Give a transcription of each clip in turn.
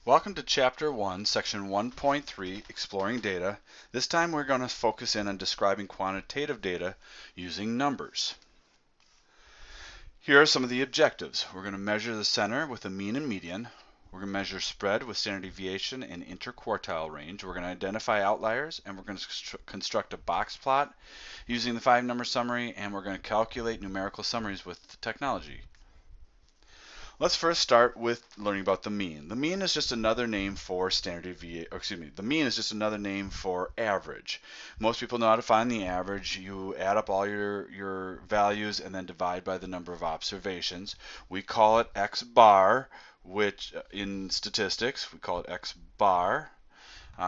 Welcome to Chapter 1, Section 1.3, Exploring Data. This time we're going to focus in on describing quantitative data using numbers. Here are some of the objectives. We're going to measure the center with the mean and median. We're going to measure spread with standard deviation and interquartile range. We're going to identify outliers, and we're going to construct a box plot using the 5-number summary, and we're going to calculate numerical summaries with technology. Let's first start with learning about the mean. The mean is just another name for the mean is just another name for average. Most people know how to find the average. You add up all your values and then divide by the number of observations. We call it X bar, which in statistics we call it X bar,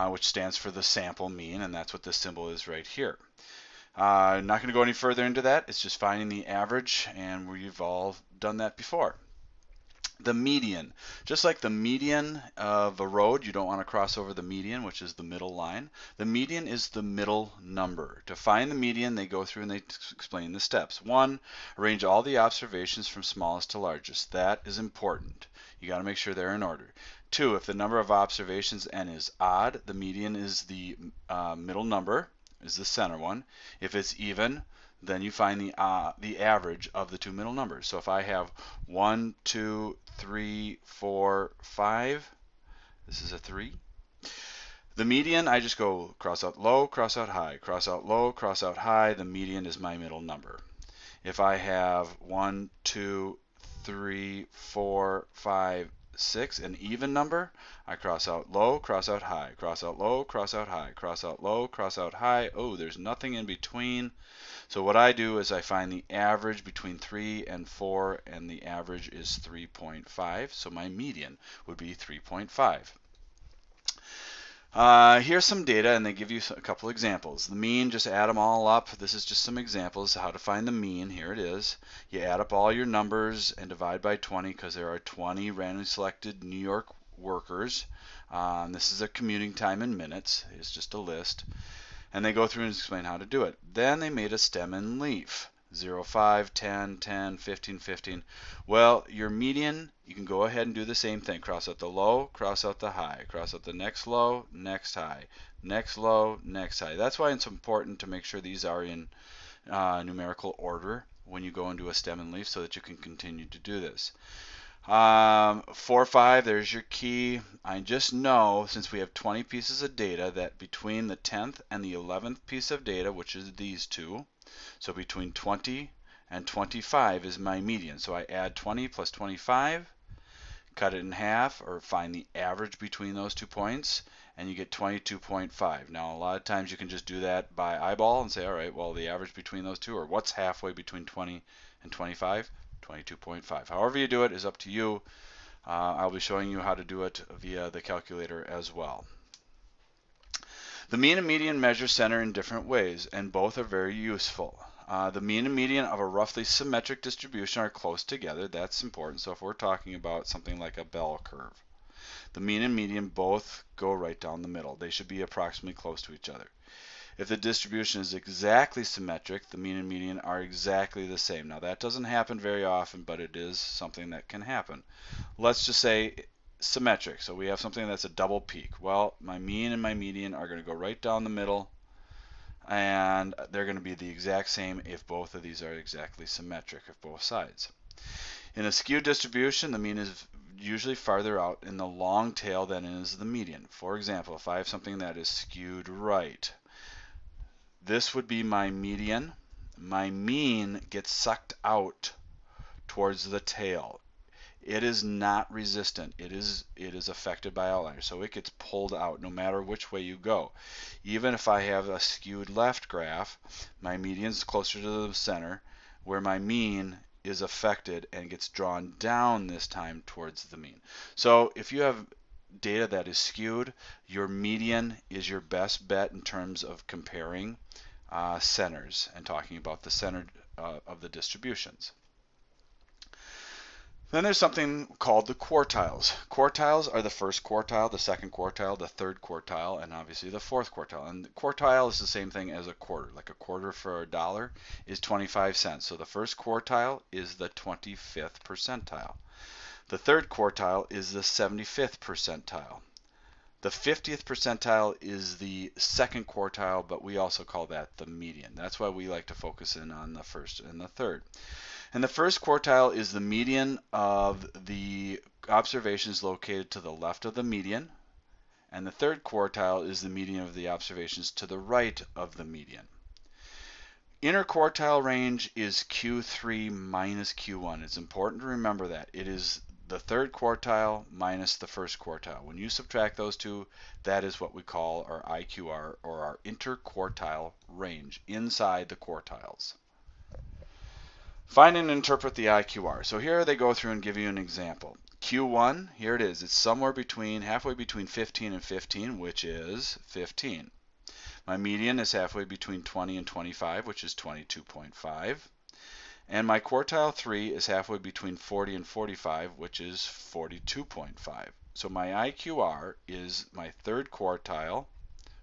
which stands for the sample mean, and that's what this symbol is right here. I'm not going to go any further into that. It's just finding the average, and we've all done that before. The median, just like the median of a road, you don't want to cross over the median, which is the middle line. The median is the middle number. To find the median, they go through and they explain the steps. 1, arrange all the observations from smallest to largest. That is important. You got to make sure they're in order. 2, if the number of observations n is odd, the median is the middle number, is the center one. If it's even, then you find the average of the two middle numbers. So if I have 1, 2, 3, 4, 5, this is a 3. The median, I just go cross out low, cross out high, cross out low, cross out high. The median is my middle number. If I have 1, 2, 3, 4, 5, 6, an even number, I cross out low, cross out high, cross out low, cross out high, cross out low, cross out high. Oh, there's nothing in between. So what I do is I find the average between 3 and 4, and the average is 3.5. So my median would be 3.5. Here's some data, and they give you a couple examples. The mean, just add them all up. This is just some examples of how to find the mean. Here it is. You add up all your numbers and divide by 20 because there are 20 randomly selected New York workers. This is their commuting time in minutes. It's just a list. And they go through and explain how to do it. Then they made a stem and leaf. 0, 5, 10, 10, 15, 15. Well, your median, you can go ahead and do the same thing. Cross out the low, cross out the high, cross out the next low, next high, next low, next high. That's why it's important to make sure these are in numerical order when you go into a stem and leaf so that you can continue to do this. 4, 5, there's your key. I just know, since we have 20 pieces of data, that between the 10th and the 11th piece of data, which is these two, so between 20 and 25 is my median. So I add 20 plus 25, cut it in half, or find the average between those 2 points, and you get 22.5. Now, a lot of times you can just do that by eyeball and say, all right, well, the average between those two, or what's halfway between 20 and 25? 22.5. However you do it is up to you. I'll be showing you how to do it via the calculator as well. The mean and median measure center in different ways, and both are very useful. The mean and median of a roughly symmetric distribution are close together. That's important. So if we're talking about something like a bell curve, the mean and median both go right down the middle. They should be approximately close to each other. If the distribution is exactly symmetric, the mean and median are exactly the same. Now that doesn't happen very often, but it is something that can happen. Let's just say symmetric. So we have something that's a double peak. Well, my mean and my median are going to go right down the middle, and they're going to be the exact same if both of these are exactly symmetric of both sides. In a skewed distribution, the mean is usually farther out in the long tail than is the median. For example, if I have something that is skewed right, this would be my median. My mean gets sucked out towards the tail. It is not resistant. It is affected by outliers, so it gets pulled out no matter which way you go. Even if I have a skewed left graph, my median is closer to the center, where my mean is affected and gets drawn down this time towards the mean. So if you have data that is skewed, your median is your best bet in terms of comparing centers and talking about the center of the distributions. Then there's something called the quartiles. Quartiles are the first quartile, the second quartile, the third quartile, and obviously the fourth quartile. And the quartile is the same thing as a quarter. Like a quarter for a dollar is 25 cents. So the first quartile is the 25th percentile. The third quartile is the 75th percentile. The 50th percentile is the second quartile, but we also call that the median. That's why we like to focus in on the first and the third. And the first quartile is the median of the observations located to the left of the median. And the third quartile is the median of the observations to the right of the median. Inner quartile range is Q3 minus Q1. It's important to remember that. It is the third quartile minus the first quartile. When you subtract those two, that is what we call our IQR, or our interquartile range, inside the quartiles. Find and interpret the IQR. So here they go through and give you an example. Q1, here it is. It's somewhere between, halfway between 15 and 15, which is 15. My median is halfway between 20 and 25, which is 22.5. And my quartile 3 is halfway between 40 and 45, which is 42.5. So my IQR is my third quartile,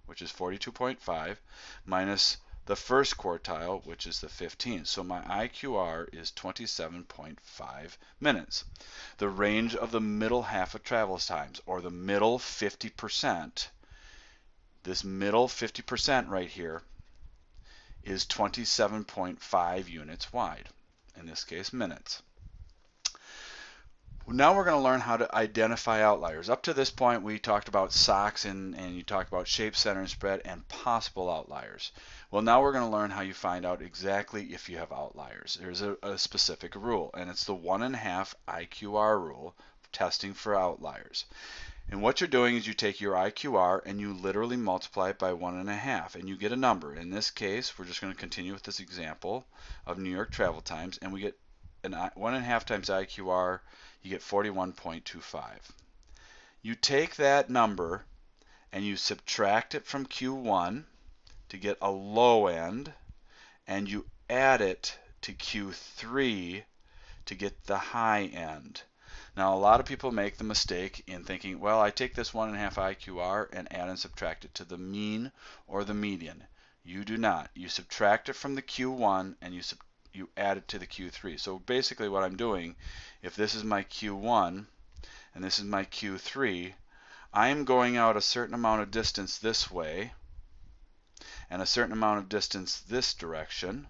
which is 42.5, minus the first quartile, which is the 15. So my IQR is 27.5 minutes. The range of the middle half of travel times, or the middle 50%, this middle 50% right here, is 27.5 units wide. In this case, minutes. Now we're going to learn how to identify outliers. Up to this point, we talked about SOCs and you talked about shape, center, and spread, and possible outliers. Well, now we're going to learn how you find out exactly if you have outliers. There's a specific rule, and it's the 1.5 IQR rule, testing for outliers. And what you're doing is you take your IQR and you literally multiply it by 1.5, and you get a number. In this case, we're just going to continue with this example of New York travel times, and we get 1.5 times IQR, you get 41.25. You take that number and you subtract it from Q1 to get a low end, and you add it to Q3 to get the high end. Now, a lot of people make the mistake in thinking, well, I take this 1.5 IQR and add and subtract it to the mean or the median. You do not. You subtract it from the Q1 and you add it to the Q3. So basically what I'm doing, if this is my Q1 and this is my Q3, I'm going out a certain amount of distance this way and a certain amount of distance this direction,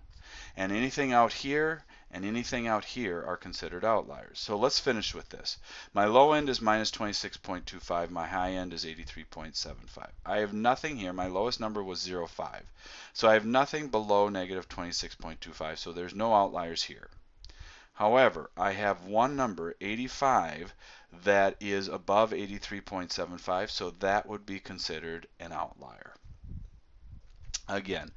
and anything out here and anything out here are considered outliers. So let's finish with this. My low end is minus 26.25. My high end is 83.75. I have nothing here. My lowest number was 0.5. So I have nothing below negative 26.25. So there's no outliers here. However, I have one number, 85, that is above 83.75. So that would be considered an outlier. Again,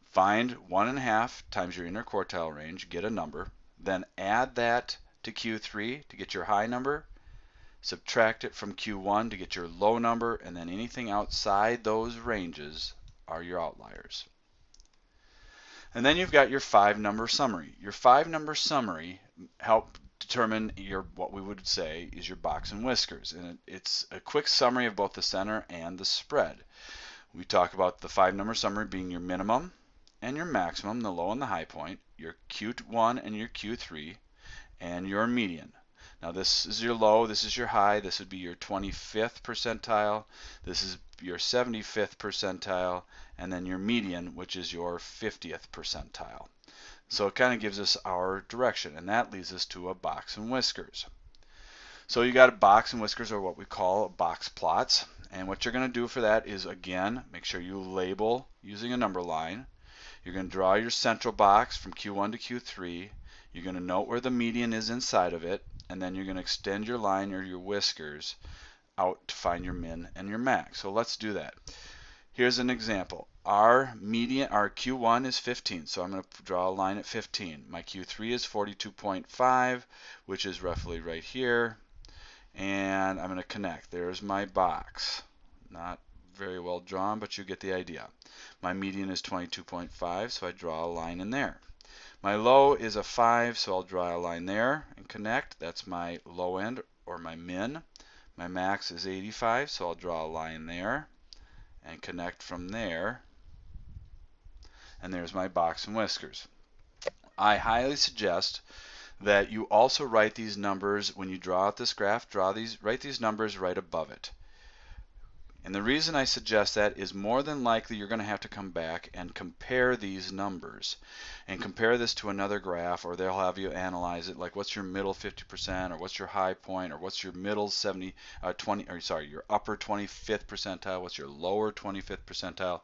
find 1.5 times your interquartile range, get a number, then add that to Q3 to get your high number, subtract it from Q1 to get your low number, and then anything outside those ranges are your outliers. And then you've got your 5-number summary. Your 5-number summary help determine what we would say is your box and whiskers. And it's a quick summary of both the center and the spread. We talk about the 5-number summary being your minimum and your maximum, the low and the high point, your Q1 and your Q3, and your median. Now this is your low, this is your high, this would be your 25th percentile, this is your 75th percentile, and then your median, which is your 50th percentile. So it kind of gives us our direction, and that leads us to a box and whiskers. So you got a box and whiskers, or what we call box plots, and what you're going to do for that is, again, make sure you label using a number line. You're going to draw your central box from Q1 to Q3. You're going to note where the median is inside of it, and then you're going to extend your line or your whiskers out to find your min and your max. So let's do that. Here's an example. Our median, our Q1 is 15, so I'm going to draw a line at 15. My Q3 is 42.5, which is roughly right here, and I'm going to connect. There's my box. Not very well drawn, but you get the idea. My median is 22.5, so I draw a line in there. My low is a 5, so I'll draw a line there and connect. That's my low end or my min. My max is 85, so I'll draw a line there and connect from there. And there's my box and whiskers. I highly suggest that you also write these numbers when you draw out this graph, write these numbers right above it. And the reason I suggest that is more than likely you're going to have to come back and compare these numbers and compare this to another graph, or they'll have you analyze it like what's your middle 50%, or what's your high point, or what's your middle 20, or sorry, your upper 25th percentile, what's your lower 25th percentile.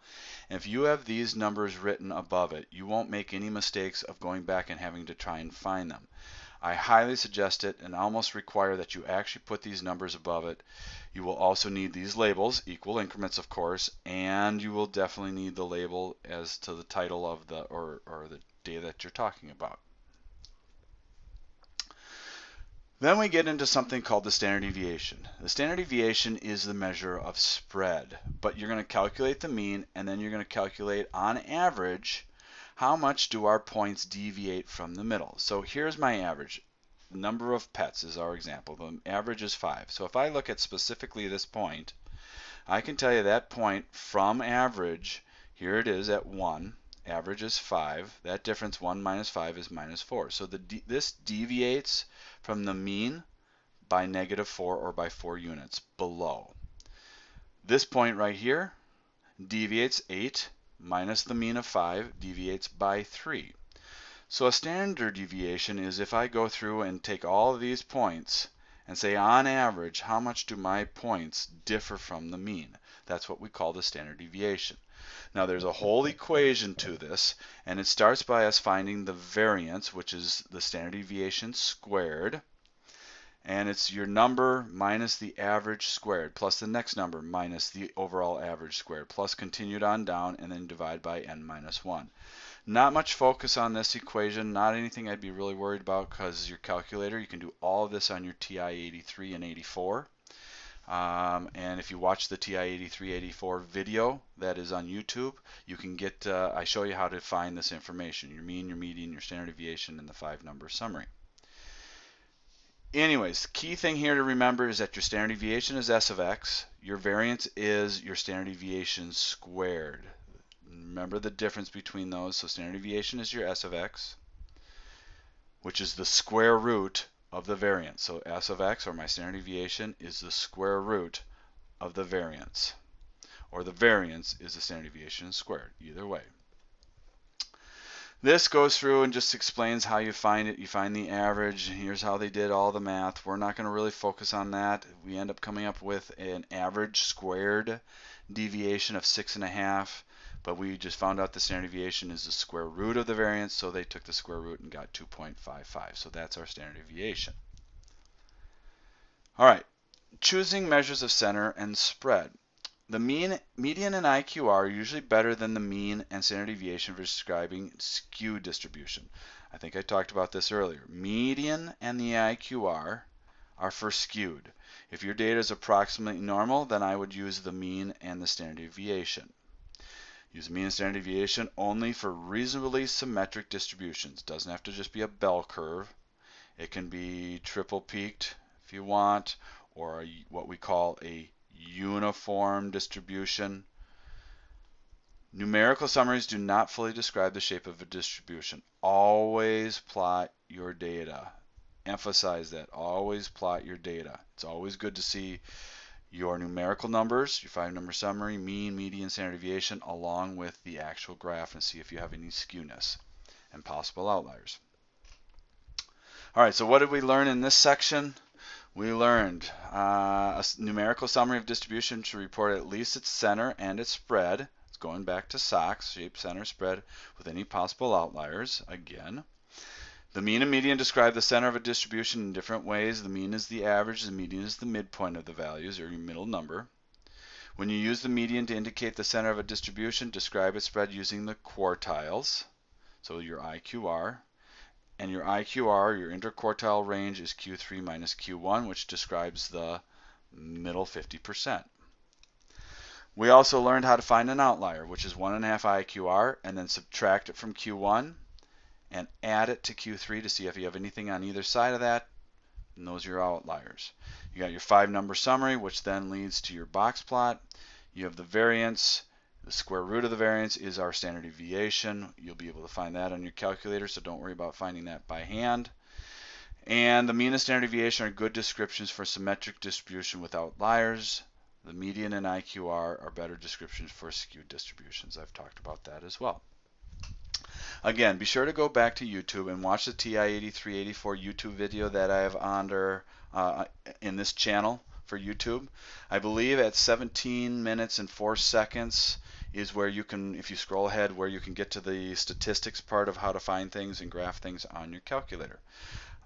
And if you have these numbers written above it, you won't make any mistakes of going back and having to try and find them. I highly suggest it and almost require that you actually put these numbers above it. You will also need these labels, equal increments of course, and you will definitely need the label as to the title of the or the data that you're talking about. Then we get into something called the standard deviation. The standard deviation is the measure of spread, but you're going to calculate the mean and then you're going to calculate on average how much do our points deviate from the middle. So here's my average. The number of pets is our example. The average is 5. So if I look at specifically this point, I can tell you that point from average, here it is at 1, average is 5. That difference, 1 minus 5, is minus 4. So this deviates from the mean by -4 or by 4 units below. This point right here deviates 8 minus the mean of 5, deviates by 3. So a standard deviation is if I go through and take all of these points and say on average how much do my points differ from the mean. That's what we call the standard deviation. Now there's a whole equation to this, and it starts by us finding the variance, which is the standard deviation squared, and it's your number minus the average squared plus the next number minus the overall average squared plus continued on down and then divide by n minus 1. Not much focus on this equation, not anything I'd be really worried about because your calculator, you can do all of this on your TI-83 and 84. And if you watch the TI-83-84 video that is on YouTube, you can get, I show you how to find this information, your mean, your median, your standard deviation, and the 5-number summary. Anyways, the key thing here to remember is that your standard deviation is S of x, your variance is your standard deviation squared. Remember the difference between those. So standard deviation is your S of x, which is the square root of the variance. So S of x, or my standard deviation, is the square root of the variance. Or the variance is the standard deviation squared, either way. This goes through and just explains how you find it. You find the average. Here's how they did all the math. We're not going to really focus on that. We end up coming up with an average squared deviation of 6.5. But we just found out the standard deviation is the square root of the variance, so they took the square root and got 2.55. So that's our standard deviation. All right, choosing measures of center and spread. The mean, median, and IQR are usually better than the mean and standard deviation for describing skew distribution. I think I talked about this earlier. Median and the IQR are for skewed. If your data is approximately normal, then I would use the mean and the standard deviation. Use mean and standard deviation only for reasonably symmetric distributions. Doesn't have to just be a bell curve. It can be triple peaked if you want, or what we call a uniform distribution. Numerical summaries do not fully describe the shape of a distribution. Always plot your data. Emphasize that. Always plot your data. It's always good to see your numerical numbers, your 5-number summary, mean, median, standard deviation, along with the actual graph, and see if you have any skewness and possible outliers. All right, so what did we learn in this section? We learned a numerical summary of distribution should report at least its center and its spread. It's going back to SOX, shape, center, spread, with any possible outliers, again. The mean and median describe the center of a distribution in different ways. The mean is the average, the median is the midpoint of the values, or your middle number. When you use the median to indicate the center of a distribution, describe its spread using the quartiles, so your IQR. And your IQR, your interquartile range, is Q3 minus Q1, which describes the middle 50%. We also learned how to find an outlier, which is 1.5 IQR, and then subtract it from Q1 and add it to Q3 to see if you have anything on either side of that, and those are your outliers. You got your 5-number summary, which then leads to your box plot. You have the variance. The square root of the variance is our standard deviation. You'll be able to find that on your calculator, so don't worry about finding that by hand. And the mean and standard deviation are good descriptions for symmetric distribution with outliers. The median and IQR are better descriptions for skewed distributions. I've talked about that as well. Again, be sure to go back to YouTube and watch the TI-8384 YouTube video that I have under in this channel for YouTube. I believe at 17 minutes and 4 seconds is where you can, if you scroll ahead, where you can get to the statistics part of how to find things and graph things on your calculator.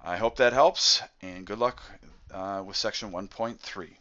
I hope that helps, and good luck with section 1.3.